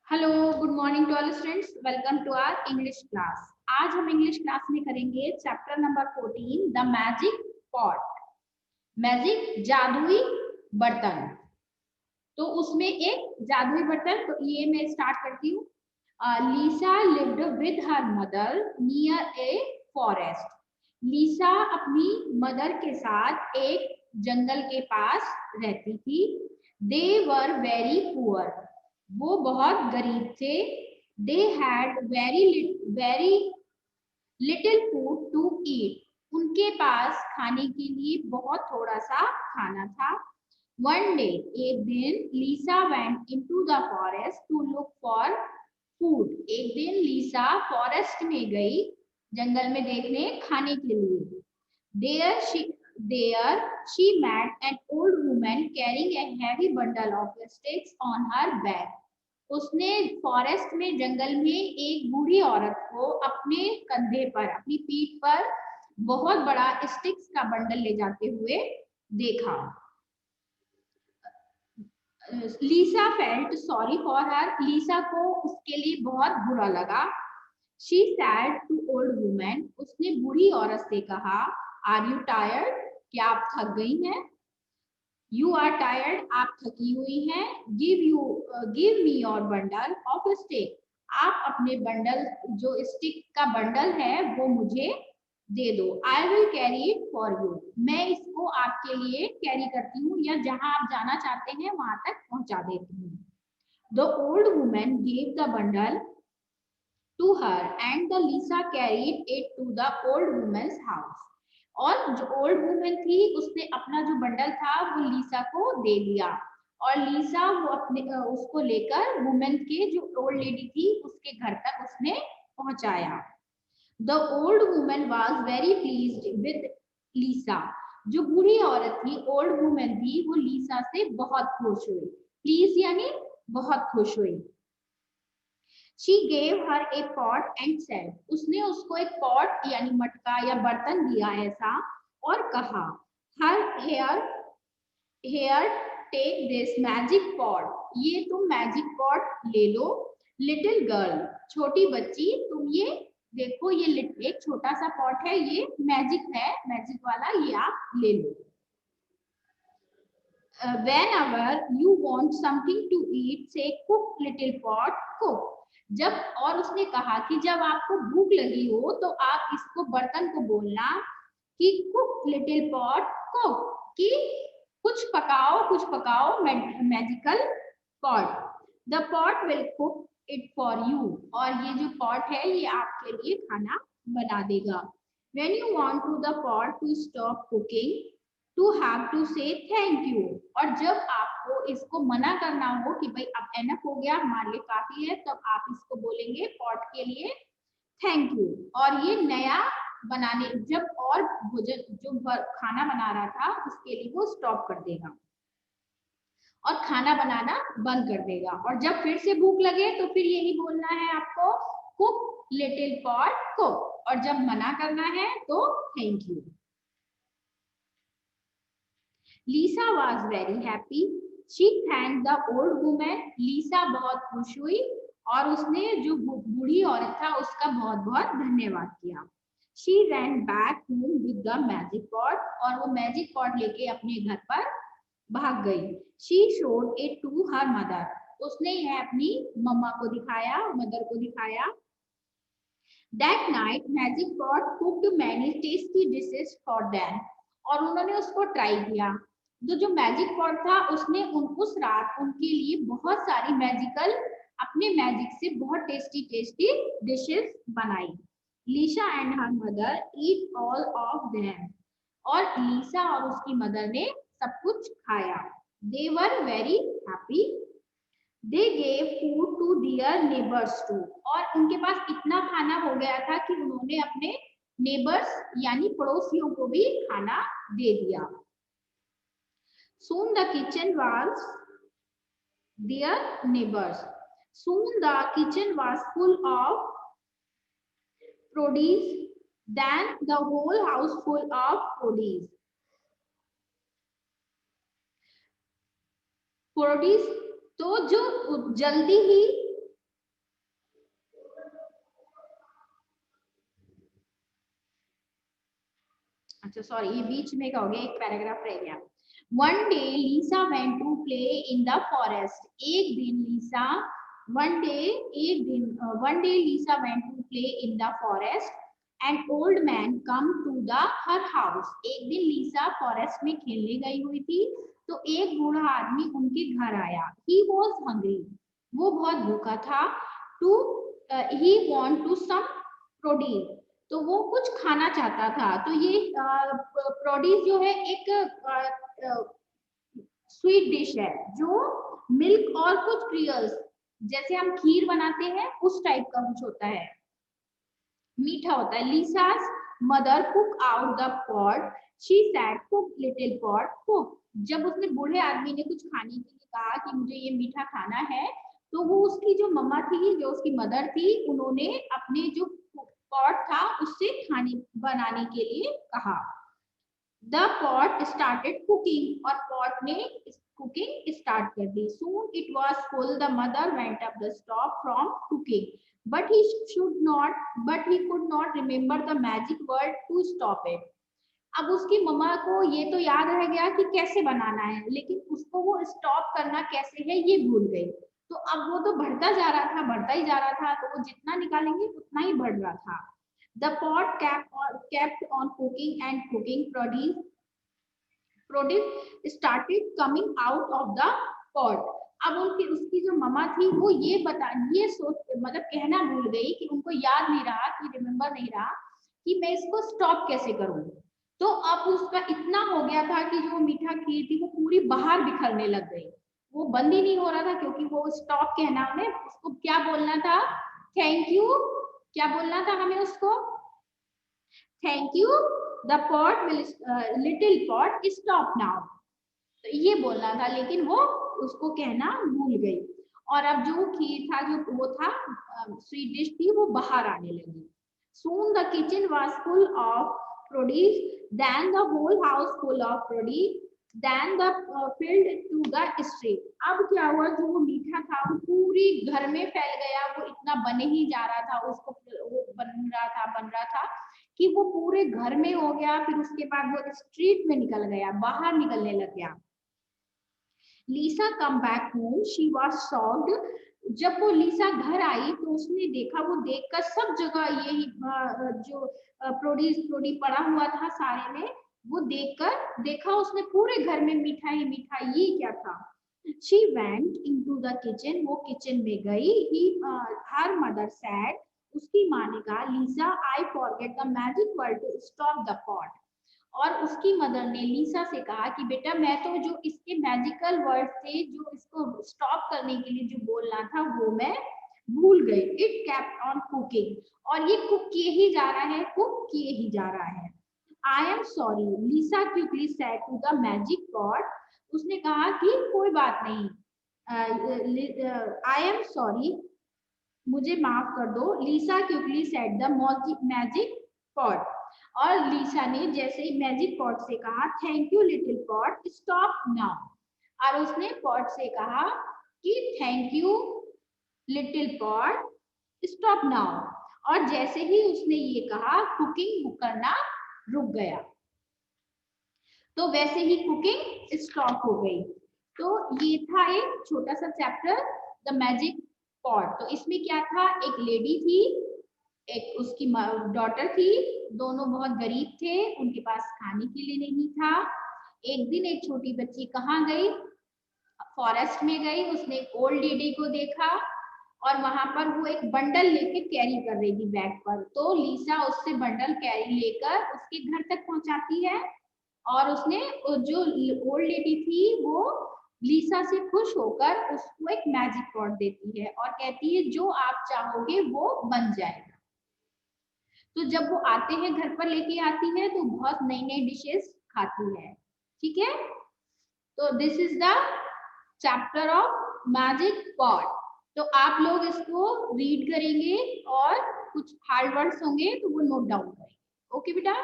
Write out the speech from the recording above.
Hello, good morning to all students. Welcome to our English class. आज हम English class में करेंगे chapter number 14 the magic pot. Magic जादुई बर्तन। तो उसमें एक जादुई बर्तन, तो ये मैं स्टार्ट करती हूँ। Lisa lived with her mother near a forest. Lisa अपनी मदर के साथ एक जंगल के पास रहती थी। They were very poor. वो बहुत गरीब थे। They had very little food to eat. उनके पास खाने के लिए बहुत थोड़ा सा खाना था। वन डे, एक दिन, Lisa went into the forest to look for food. एक दिन लीसा फॉरेस्ट में गई, जंगल में देखने खाने के लिए। There she met an old woman carrying a heavy bundle of sticks on her back. उसने फॉरेस्ट में, जंगल में एक बूढ़ी औरत को अपने कंधे पर, अपनी पीठ पर बहुत बड़ा स्टिक्स का बंडल ले जाते हुए देखा। Lisa felt sorry for her. Lisa को उसके लिए बहुत बुरा लगा। She said to old women. उसने बूढ़ी औरत से कहा, आर यू टायर्ड? क्या आप थक गई हैं? You are tired. आप थकी हुई हैं। Give me your bundle of stick. आप अपने बंडल, जो स्टिक का बंडल है, वो मुझे दे दो। I will carry it for you. मैं इसको आपके लिए कैरी करती हूँ, या जहां आप जाना चाहते हैं वहां तक पहुंचा देती हूँ। The old women gave the bundle to her and the Lisa carried it to the old woman's house. और जो ओल्ड वुमेन थी, उसने अपना जो बंडल था वो लीसा को दे दिया, और लीसा वो अपने उसको लेकर वुमेन के, जो ओल्ड लेडी थी, उसके घर तक उसने पहुंचाया। The old women was very pleased with Lisa. जो बूढ़ी औरत थी, ओल्ड वुमेन थी, वो लीसा से बहुत खुश हुई। प्लीज यानी बहुत खुश हुई। She gave her a pot and said, उसने उसको एक पॉट यानी मटका या बर्तन दिया ऐसा, और कहा, her here take this magic pot. ये तुम मैजिक पॉट ले लो। लिटिल गर्ल, छोटी बच्ची, तुम ये देखो, ये एक छोटा सा पॉट है, ये मैजिक है, मैजिक वाला, ये आप ले लो। whenever you want something to eat, say cook little pot, cook। जब, और उसने कहा कि जब आपको भूख लगी हो तो आप इसको, बर्तन को बोलना कि कुक लिटिल पॉट, कुक, कि कुछ पकाओ magical pot. The pot will cook it for you. और ये जो पॉट है, ये आपके लिए खाना बना देगा। when you want to the pot to stop cooking, to have to say thank you। और जब आपको इसको मना करना हो कि भाई अब एनफ हो गया, हमारे लिए काफी है, तब आप इसको बोलेंगे पॉट के लिए थैंक यू। और ये नया बनाने, जब और भोजन, जो खाना बना रहा था, उसके लिए वो स्टॉप कर देगा और खाना बनाना बंद कर देगा। और जब फिर से भूख लगे तो फिर यही बोलना है आपको, कुक लिटिल पॉट, कुक। और जब मना करना है तो thank you. Lisa was very happy. She thanked the old woman. Lisa बहुत खुश हुई और उसने जो बूढ़ी औरत था उसका बहुत बहुत धन्यवाद किया। She ran back home with the magic pot। और वो मैजिक पॉट लेके अपने घर पर भाग गई। She showed it to her mother। उसने यह अपनी मम्मा को दिखाया, मदर को दिखाया। That night, magic pot cooked many tasty dishes for them। और उन्होंने उसको ट्राई किया। जो मैजिक पॉट था, उसने उस रात उनके लिए बहुत सारी मैजिकल, अपने मैजिक से बहुत टेस्टी टेस्टी डिशेस बनाई। Lisa and her mother eat all of them. और लीसा और उसकी मदर ने सब कुछ खाया। They were very happy. They gave food to their neighbours too. और उनके पास इतना खाना हो गया था कि उन्होंने अपने नेबर्स यानी पड़ोसियों को भी खाना दे दिया। Soon the kitchen was their neighbors. Soon the kitchen was full of produce, then the whole house full of produce. Produce, तो जो जल्दी ही अच्छा सॉरी, ये बीच में का हो गया, एक पैराग्राफ रह गया। One day Lisa went to play in the forest. एक दिन Lisa one day Lisa went to play in the forest and old man come to the her house. एक दिन लीसा फॉरेस्ट में खेलने गई हुई थी, तो एक बूढ़ा आदमी उनके घर आया। ही वॉज हंग्री, वो बहुत भूखा था। To he want to some produce, तो वो कुछ खाना चाहता था। तो ये प्रोड्यूस जो है एक स्वीट डिश है जो मिल्क और कुछ क्रियल्स, जैसे हम खीर बनाते हैं उस टाइप का कुछ होता है, मीठा होता है। Lisa's mother cook out the pot, she said cook little pot cook. जब उसने बूढ़े आदमी ने कुछ खाने के लिए कहा कि मुझे ये मीठा खाना है, तो वो उसकी जो मम्मा थी, जो उसकी मदर थी, उन्होंने अपने जो पॉट था उससे खाने बनाने के लिए कहा। द पॉट स्टार्टेड कुकिंग, और पॉट ने कुकिंग स्टार्ट कर दी। Soon it was full, the mother went up the stop from cooking, but he could not remember the magic word to stop it. अब उसकी मम्मा को ये तो याद रह गया कि कैसे बनाना है, लेकिन उसको वो स्टॉप करना कैसे है ये भूल गई। तो अब वो तो बढ़ता जा रहा था, बढ़ता ही जा रहा था, तो वो जितना निकालेंगे उतना ही बढ़ रहा था। The pot kept on cooking and cooking. Produce started coming out of the pot. अब उसकी जो मम्मा थी वो ये सोच मतलब कहना भूल गई कि उनको याद नहीं रहा, कि रिमेम्बर नहीं रहा कि मैं इसको स्टॉप कैसे करूं। तो अब उसका इतना हो गया था कि जो मीठा खीर थी वो पूरी बाहर बिखरने लग गई, वो बंद ही नहीं हो रहा था, क्योंकि वो स्टॉप कहना हमें, उसको क्या बोलना था, थैंक यू, क्या बोलना था हमें उसको, thank you the pot will little pot stop now, तो ये बोलना था, लेकिन वो उसको कहना भूल गई। और अब जो खीर था, जो वो था स्वीट डिश थी, वो बाहर आने लगी। Soon the kitchen was full of produce, then the whole house full of produce, then the filled to the street. अब क्या हुआ, जो वो मीठा था वो पूरी घर में फैल गया, वो इतना बने ही जा रहा था, उसको वो बन रहा था कि वो पूरे घर में हो गया। फिर उसके बाद वो स्ट्रीट में निकल गया, बाहर निकलने लग गया। Lisa come back home, she was shocked. जब वो लीसा घर आई तो उसने देखा, वो देखकर सब जगह यही जो प्रोड्यूस पड़ा हुआ था सारे में, वो देखा उसने पूरे घर में मीठा ही मीठा, ये क्या था। She went into the kitchen, वो किचन में गई। हर मदर सैड, उसकी माँ ने कहा, Lisa I forget the magic word to stop the pot. और उसकी मदर ने लीसा से कहा कि बेटा, मैं तो जो इसके मैजिकल वर्ड थे, जो इसको स्टॉप करने के लिए जो बोलना था, वो मैं भूल गई। इट केप्ट ऑन कुकिंग, और ये कुक किए ही जा रहा है, कुक किए ही जा रहा है। I am sorry, Lisa quickly said to the magic pot. उसने कहा कि कोई बात नहीं, आई एम सॉरी, मुझे माफ कर दो। Lisa quickly said the magic pot, और लीसा ने जैसे ही मैजिक पॉट से कहा, thank you little pot stop now, और उसने पॉट से कहा कि thank you little pot stop now, और जैसे ही उसने ये कहा, कुकिंग करना रुक गया, तो वैसे ही कुकिंग स्टॉप हो गई। तो ये था एक छोटा सा चैप्टर, द मैजिक पॉट। तो इसमें क्या था, एक लेडी थी, एक उसकी डॉटर थी, दोनों बहुत गरीब थे, उनके पास खाने के लिए नहीं था। एक दिन एक छोटी बच्ची कहाँ गई, फॉरेस्ट में गई। उसने एक ओल्ड लेडी को देखा, और वहां पर वो एक बंडल लेके कैरी कर रही थी बैग पर। तो लीसा उससे बंडल कैरी लेकर उसके घर तक पहुंचाती है, और उसने जो ओल्ड लेडी थी वो लीसा से खुश होकर उसको एक मैजिक पॉट देती है, और कहती है जो आप चाहोगे वो बन जाएगा। तो जब वो आते हैं, घर पर लेके आती है, तो बहुत नई नई डिशेस खाती है। ठीक है, तो this is the chapter of magic pot. तो आप लोग इसको रीड करेंगे, और कुछ हार्ड वर्ड्स होंगे तो वो नोट डाउन करेंगे। ओके बेटा।